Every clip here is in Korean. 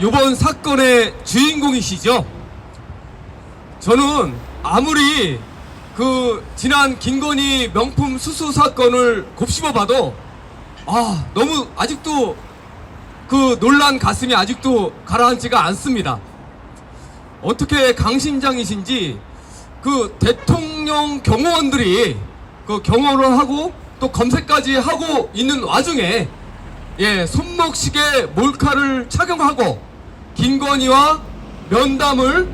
이번 사건의 주인공이시죠. 저는 아무리 그 지난 김건희 명품 수수 사건을 곱씹어봐도 너무 아직도 그 놀란 가슴이 아직도 가라앉지가 않습니다. 어떻게 강심장이신지 그 대통령 경호원들이 그 경호를 하고 또 검색까지 하고 있는 와중에 손목시계 몰카를 착용하고 김건희와 면담을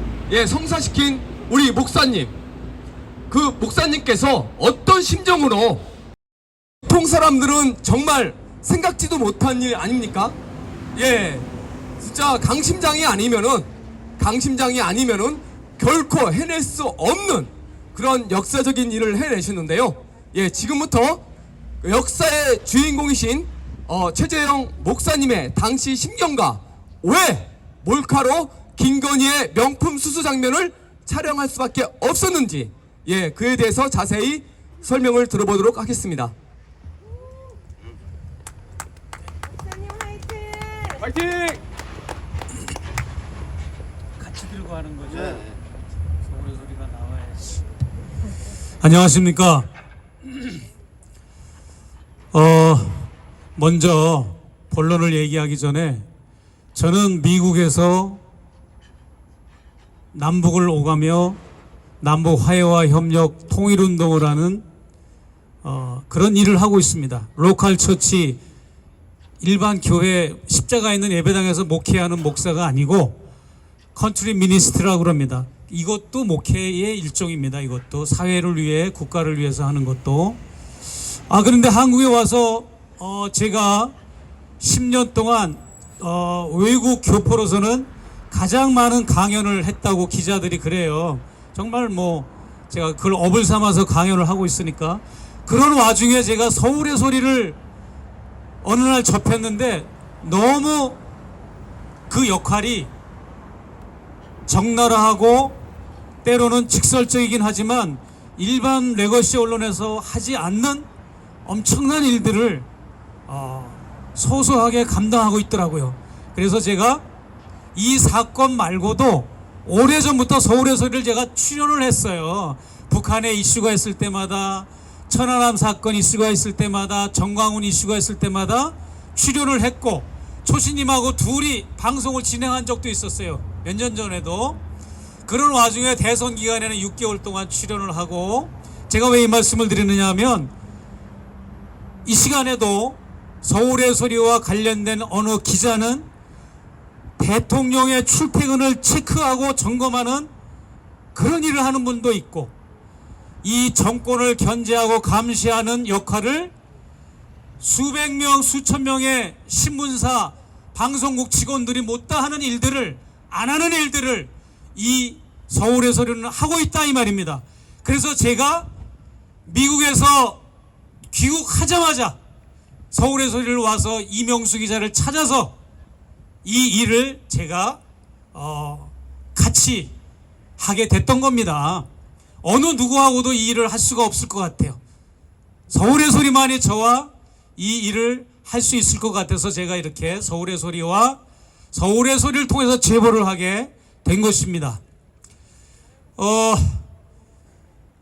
성사시킨 우리 목사님, 그 목사님께서 어떤 심정으로, 보통 사람들은 정말 생각지도 못한 일 아닙니까? 진짜 강심장이 아니면은 결코 해낼 수 없는 그런 역사적인 일을 해내셨는데요. 지금부터 역사의 주인공이신 최재형 목사님의 당시 심경과 왜 몰카로 김건희의 명품 수수 장면을 촬영할 수밖에 없었는지 그에 대해서 자세히 설명을 들어보도록 하겠습니다. 목사님 화이팅! 파이팅! 같이 들고 하는 거죠. 서울의 소리가 나와야지. 안녕하십니까. 먼저 본론을 얘기하기 전에 저는 미국에서 남북을 오가며 남북 화해와 협력 통일운동을 하는 그런 일을 하고 있습니다. 로컬 처치, 일반 교회 십자가 있는 예배당에서 목회하는 목사가 아니고 컨트리 미니스트라고 그럽니다. 이것도 목회의 일종입니다. 이것도 사회를 위해, 국가를 위해서 하는 것도. 그런데 한국에 와서 제가 10년 동안 외국 교포로서는 가장 많은 강연을 했다고 기자들이 그래요. 정말 제가 그걸 업을 삼아서 강연을 하고 있으니까. 그런 와중에 제가 서울의 소리를 어느 날 접했는데 너무 그 역할이 적나라하고 때로는 직설적이긴 하지만 일반 레거시 언론에서 하지 않는 엄청난 일들을 소소하게 감당하고 있더라고요. 그래서 제가 이 사건 말고도 오래전부터 서울의 소리를 제가 출연을 했어요. 북한에 이슈가 있을 때마다, 천안함 사건 이슈가 있을 때마다, 정광훈 이슈가 있을 때마다 출연을 했고, 초신님하고 둘이 방송을 진행한 적도 있었어요. 몇 년 전에도. 그런 와중에 대선 기간에는 6개월 동안 출연을 하고, 제가 왜 이 말씀을 드리느냐 하면 이 시간에도 서울의 소리와 관련된 어느 기자는 대통령의 출퇴근을 체크하고 점검하는 그런 일을 하는 분도 있고, 이 정권을 견제하고 감시하는 역할을 수백 명, 수천 명의 신문사, 방송국 직원들이 못다 하는 일들을, 안 하는 일들을 이 서울의 소리는 하고 있다 이 말입니다. 그래서 제가 미국에서 귀국하자마자 서울의 소리를 와서 이명수 기자를 찾아서 이 일을 제가 같이 하게 됐던 겁니다. 어느 누구하고도 이 일을 할 수가 없을 것 같아요. 서울의 소리만이 저와 이 일을 할 수 있을 것 같아서 제가 이렇게 서울의 소리와 서울의 소리를 통해서 제보를 하게 된 것입니다.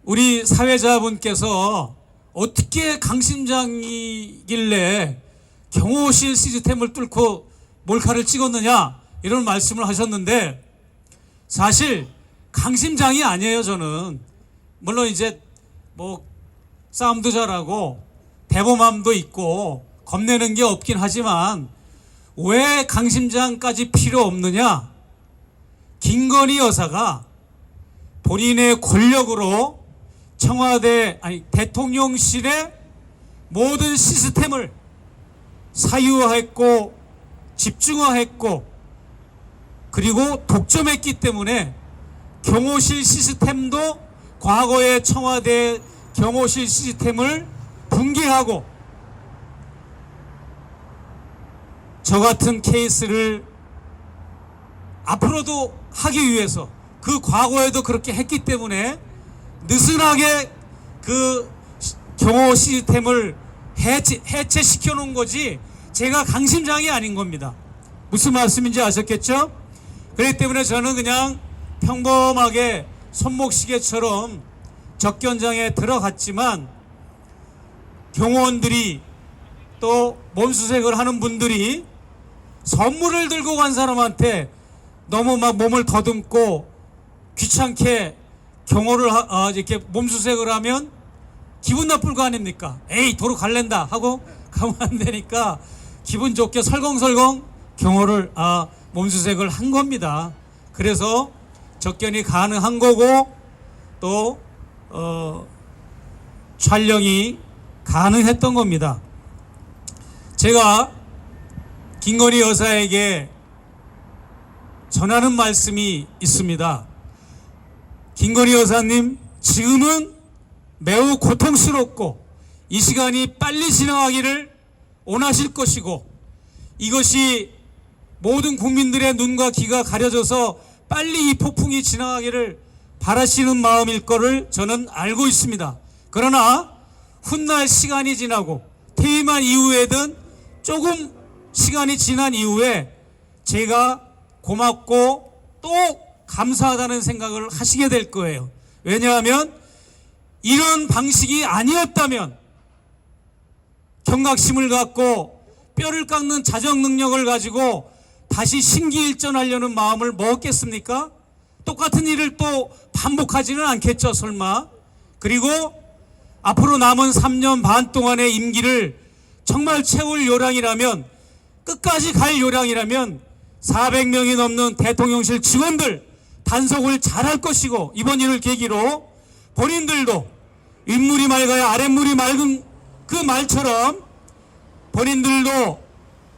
우리 사회자분께서 어떻게 강심장이길래 경호실 시스템을 뚫고 몰카를 찍었느냐 이런 말씀을 하셨는데, 사실 강심장이 아니에요. 저는 물론 이제 싸움도 잘하고 대범함도 있고 겁내는 게 없긴 하지만 왜 강심장까지 필요 없느냐? 김건희 여사가 본인의 권력으로 청와대, 대통령실의 모든 시스템을 사유화했고 집중화했고 그리고 독점했기 때문에 경호실 시스템도 과거의 청와대 경호실 시스템을 붕괴하고, 저 같은 케이스를 앞으로도 하기 위해서 그 과거에도 그렇게 했기 때문에 느슨하게 그 경호 시스템을 해체시켜 놓은 거지 제가 강심장이 아닌 겁니다. 무슨 말씀인지 아셨겠죠? 그렇기 때문에 저는 그냥 평범하게 손목시계처럼 접견장에 들어갔지만 경호원들이 또 몸수색을 하는 분들이 선물을 들고 간 사람한테 너무 막 몸을 더듬고 귀찮게 경호를 이렇게 몸수색을 하면 기분 나쁠 거 아닙니까? 에이 도로 갈랜다 하고 가면 안 되니까 기분 좋게 설렁설렁 경호를 몸수색을 한 겁니다. 그래서 접견이 가능한 거고 또 촬영이 가능했던 겁니다. 제가 김건희 여사에게 전하는 말씀이 있습니다. 김건희 여사님, 지금은 매우 고통스럽고 이 시간이 빨리 지나가기를 원하실 것이고 이것이 모든 국민들의 눈과 귀가 가려져서 빨리 이 폭풍이 지나가기를 바라시는 마음일 거를 저는 알고 있습니다. 그러나 훗날 시간이 지나고 퇴임한 이후에든 조금 시간이 지난 이후에 제가 고맙고 또 감사하다는 생각을 하시게 될 거예요. 왜냐하면 이런 방식이 아니었다면 경각심을 갖고 뼈를 깎는 자정 능력을 가지고 다시 신기일전하려는 마음을 먹었겠습니까? 똑같은 일을 또 반복하지는 않겠죠, 설마. 그리고 앞으로 남은 3년 반 동안의 임기를 정말 채울 요량이라면, 끝까지 갈 요량이라면 400명이 넘는 대통령실 직원들 단속을 잘할 것이고, 이번 일을 계기로 본인들도 윗물이 맑아야 아랫물이 맑은 그 말처럼 본인들도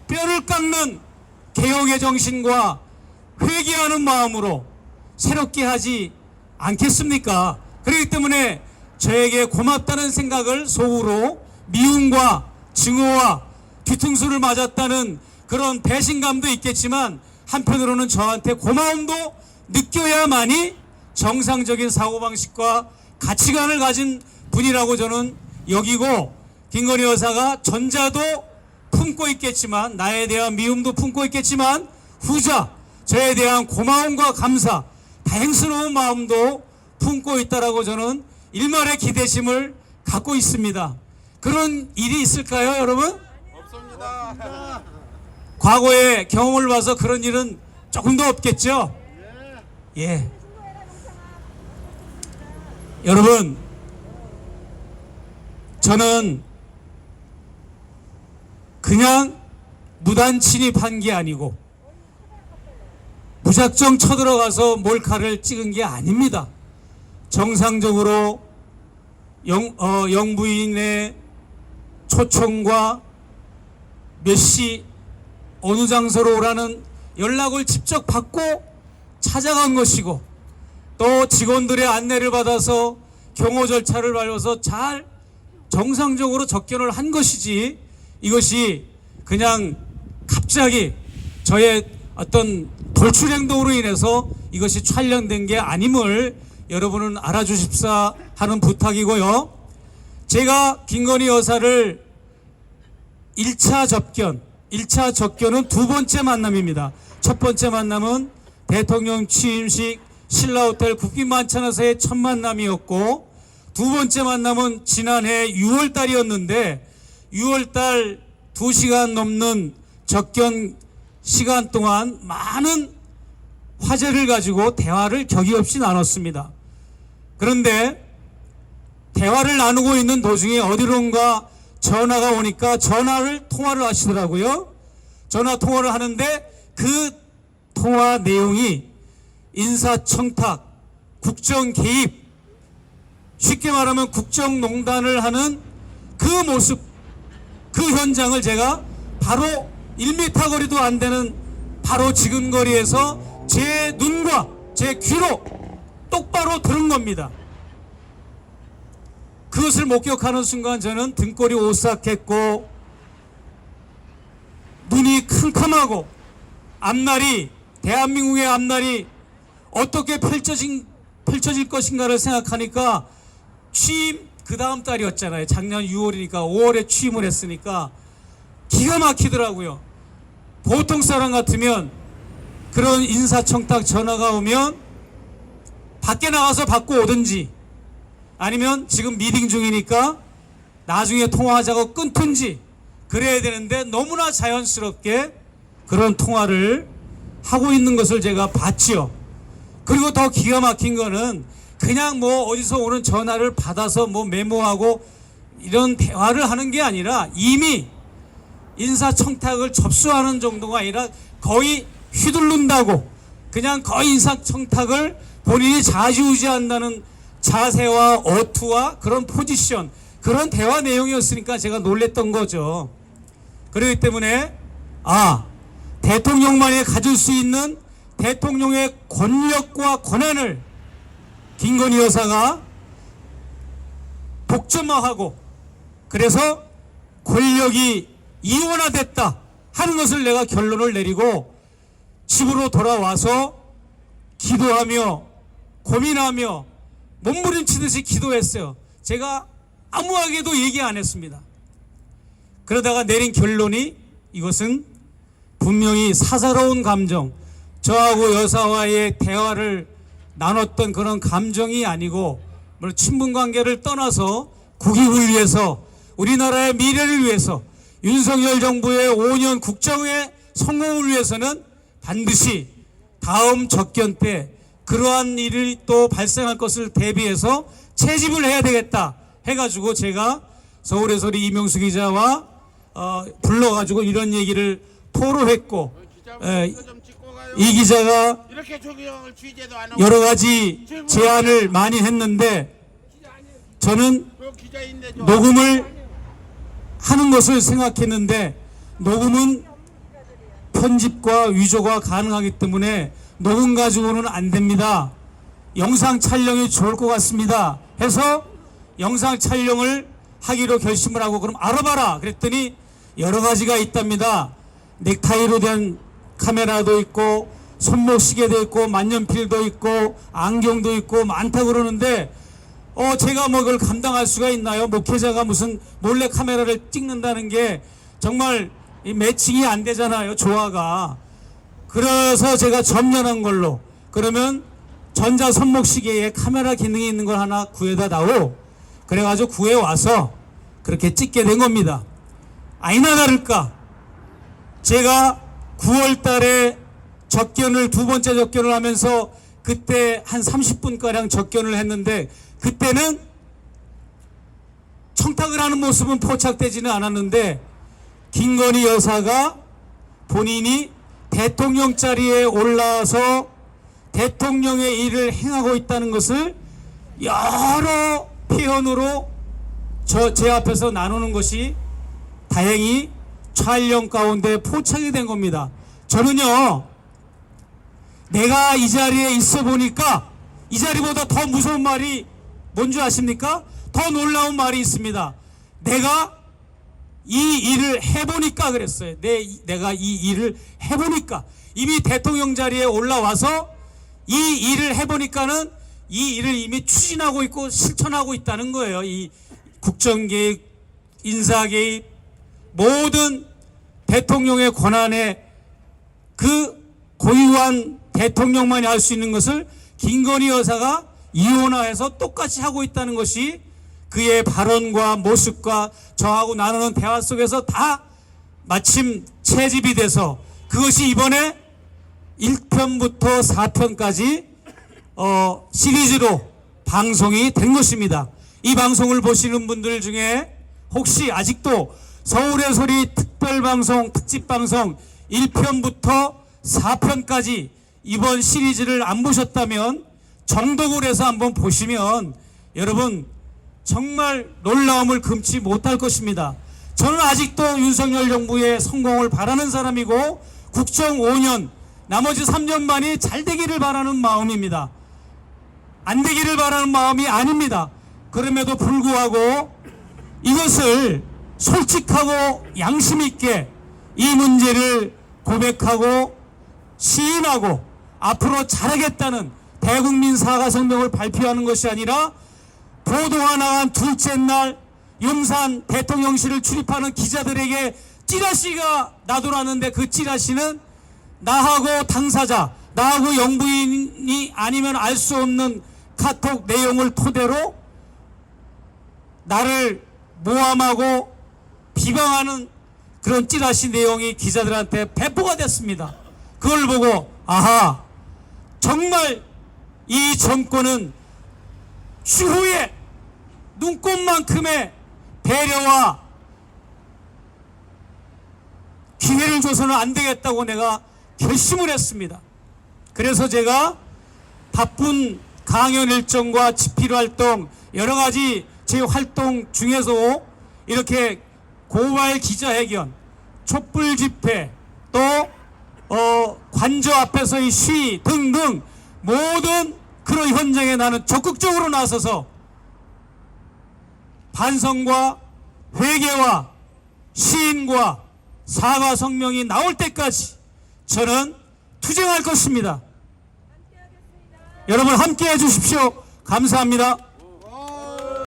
뼈를 깎는 개혁의 정신과 회개하는 마음으로 새롭게 하지 않겠습니까? 그렇기 때문에 저에게 고맙다는 생각을 속으로 미움과 증오와 뒤통수를 맞았다는 그런 배신감도 있겠지만 한편으로는 저한테 고마움도 느껴야만이 정상적인 사고방식과 가치관을 가진 분이라고 저는 여기고, 김건희 여사가 전자도 품고 있겠지만, 나에 대한 미움도 품고 있겠지만, 후자 저에 대한 고마움과 감사, 다행스러운 마음도 품고 있다라고 저는 일말의 기대심을 갖고 있습니다. 그런 일이 있을까요, 여러분? 없습니다. 과거의 경험을 봐서 그런 일은 조금도 없겠죠? 예. 여러분, 저는 그냥 무단 침입한 게 아니고 무작정 쳐들어가서 몰카를 찍은 게 아닙니다. 정상적으로 영부인의 초청과 몇 시 어느 장소로 오라는 연락을 직접 받고 찾아간 것이고, 또 직원들의 안내를 받아서 경호 절차를 밟아서 잘 정상적으로 접견을 한 것이지, 이것이 그냥 갑자기 저의 어떤 돌출 행동으로 인해서 이것이 촬영된 게 아님을 여러분은 알아주십사 하는 부탁이고요. 제가 김건희 여사를 1차 접견은 두 번째 만남입니다. 첫 번째 만남은 대통령 취임식 신라호텔 국빈만찬에서의 첫 만남이었고, 두 번째 만남은 지난해 6월 달이었는데 6월 달 2시간 넘는 접견 시간 동안 많은 화제를 가지고 대화를 격이 없이 나눴습니다. 그런데 대화를 나누고 있는 도중에 어디론가 전화가 오니까 통화를 하시더라고요. 전화 통화를 하는데 그 통화 내용이 인사청탁, 국정 개입, 쉽게 말하면 국정농단을 하는 그 모습, 그 현장을 제가 바로 1m 거리도 안 되는 바로 지금 거리에서 제 눈과 제 귀로 똑바로 들은 겁니다. 그것을 목격하는 순간 저는 등골이 오싹했고 눈이 캄캄하고 앞날이, 대한민국의 앞날이 어떻게 펼쳐질 것인가를 생각하니까, 취임 그 다음 달이었잖아요. 작년 6월이니까 5월에 취임을 했으니까 기가 막히더라고요. 보통 사람 같으면 그런 인사청탁 전화가 오면 밖에 나가서 받고 오든지 아니면 지금 미팅 중이니까 나중에 통화하자고 끊든지 그래야 되는데 너무나 자연스럽게 그런 통화를 하고 있는 것을 제가 봤지요. 그리고 더 기가 막힌 거는 그냥 뭐 어디서 오는 전화를 받아서 뭐 메모하고 이런 대화를 하는 게 아니라 이미 인사청탁을 접수하는 정도가 아니라 거의 휘둘른다고 그냥 거의 인사청탁을 본인이 좌지우지한다는 자세와 어투와 그런 포지션 그런 대화 내용이었으니까 제가 놀랬던 거죠. 그렇기 때문에 대통령만이 가질 수 있는 대통령의 권력과 권한을 김건희 여사가 독점화하고 그래서 권력이 이원화됐다 하는 것을 내가 결론을 내리고 집으로 돌아와서 기도하며 고민하며 몸부림치듯이 기도했어요. 제가 아무하게도 얘기 안 했습니다. 그러다가 내린 결론이 이것은 분명히 사사로운 감정, 저하고 여사와의 대화를 나눴던 그런 감정이 아니고 친분관계를 떠나서 국익을 위해서 우리나라의 미래를 위해서 윤석열 정부의 5년 국정의 성공을 위해서는 반드시 다음 접견 때 그러한 일이 또 발생할 것을 대비해서 채집을 해야 되겠다 해가지고 제가 서울의 소리 이명수 기자와 불러가지고 이런 얘기를 토로했고 이 기자가 이렇게 조경을 취재도 안 하고 여러 가지 제안을 많이 했는데 저는 기자인데 저 녹음을 하는 것을 생각했는데 녹음은 편집과 위조가 가능하기 때문에 녹음 가지고는 안 됩니다. 영상 촬영이 좋을 것 같습니다 해서 영상 촬영을 하기로 결심을 하고 그럼 알아봐라 그랬더니 여러 가지가 있답니다. 넥타이로 된 카메라도 있고 손목시계도 있고 만년필도 있고 안경도 있고 많다고 그러는데 제가 뭐 그걸 감당할 수가 있나요? 목회자가 무슨 몰래 카메라를 찍는다는 게 정말 매칭이 안 되잖아요. 조화가. 그래서 제가 점연한 걸로 그러면 전자 손목시계에 카메라 기능이 있는 걸 하나 구해다 다오. 그래가지고 구해와서 그렇게 찍게 된 겁니다. 아니나 다를까 제가 9월 달에 접견을 두 번째 접견을 하면서 그때 한 30분가량 접견을 했는데 그때는 청탁을 하는 모습은 포착되지는 않았는데 김건희 여사가 본인이 대통령 자리에 올라서 대통령의 일을 행하고 있다는 것을 여러 표현으로 제 앞에서 나누는 것이 다행히 촬영 가운데 포착이 된 겁니다. 저는요 내가 이 자리에 있어 보니까 이 자리보다 더 무서운 말이 뭔지 아십니까? 더 놀라운 말이 있습니다. 내가 이 일을 해보니까 그랬어요. 내가 이 일을 해보니까 이미 대통령 자리에 올라와서 이 일을 해보니까는 이 일을 이미 추진하고 있고 실천하고 있다는 거예요. 이 국정개입, 인사개입, 모든 대통령의 권한에 그 고유한 대통령만이 할 수 있는 것을 김건희 여사가 이원화해서 똑같이 하고 있다는 것이 그의 발언과 모습과 저하고 나누는 대화 속에서 다 마침 채집이 돼서 그것이 이번에 1편부터 4편까지 시리즈로 방송이 된 것입니다. 이 방송을 보시는 분들 중에 혹시 아직도 서울의 소리 특별방송 특집방송 1편부터 4편까지 이번 시리즈를 안 보셨다면 정독을 해서 한번 보시면 여러분 정말 놀라움을 금치 못할 것입니다. 저는 아직도 윤석열 정부의 성공을 바라는 사람이고 국정 5년 나머지 3년만이 잘 되기를 바라는 마음입니다. 안 되기를 바라는 마음이 아닙니다. 그럼에도 불구하고 이것을 솔직하고 양심 있게 이 문제를 고백하고 시인하고 앞으로 잘하겠다는 대국민 사과 성명을 발표하는 것이 아니라 보도가 나간 둘째 날 용산 대통령실을 출입하는 기자들에게 찌라시가 나돌았는데 그 찌라시는 나하고 당사자, 나하고 영부인이 아니면 알 수 없는 카톡 내용을 토대로 나를 모함하고 비방하는 그런 찌라시 내용이 기자들한테 배포가 됐습니다. 그걸 보고 아하, 정말 이 정권은 추후에 눈꽃만큼의 배려와 기회를 줘서는 안 되겠다고 내가 결심을 했습니다. 그래서 제가 바쁜 강연 일정과 집필 활동, 여러 가지 제 활동 중에서 이렇게 고발 기자회견, 촛불 집회, 또 관저 앞에서의 시위 등등 모든 그런 현장에 나는 적극적으로 나서서 반성과 회개와 시인과 사과 성명이 나올 때까지 저는 투쟁할 것입니다. 여러분 함께 해주십시오. 감사합니다.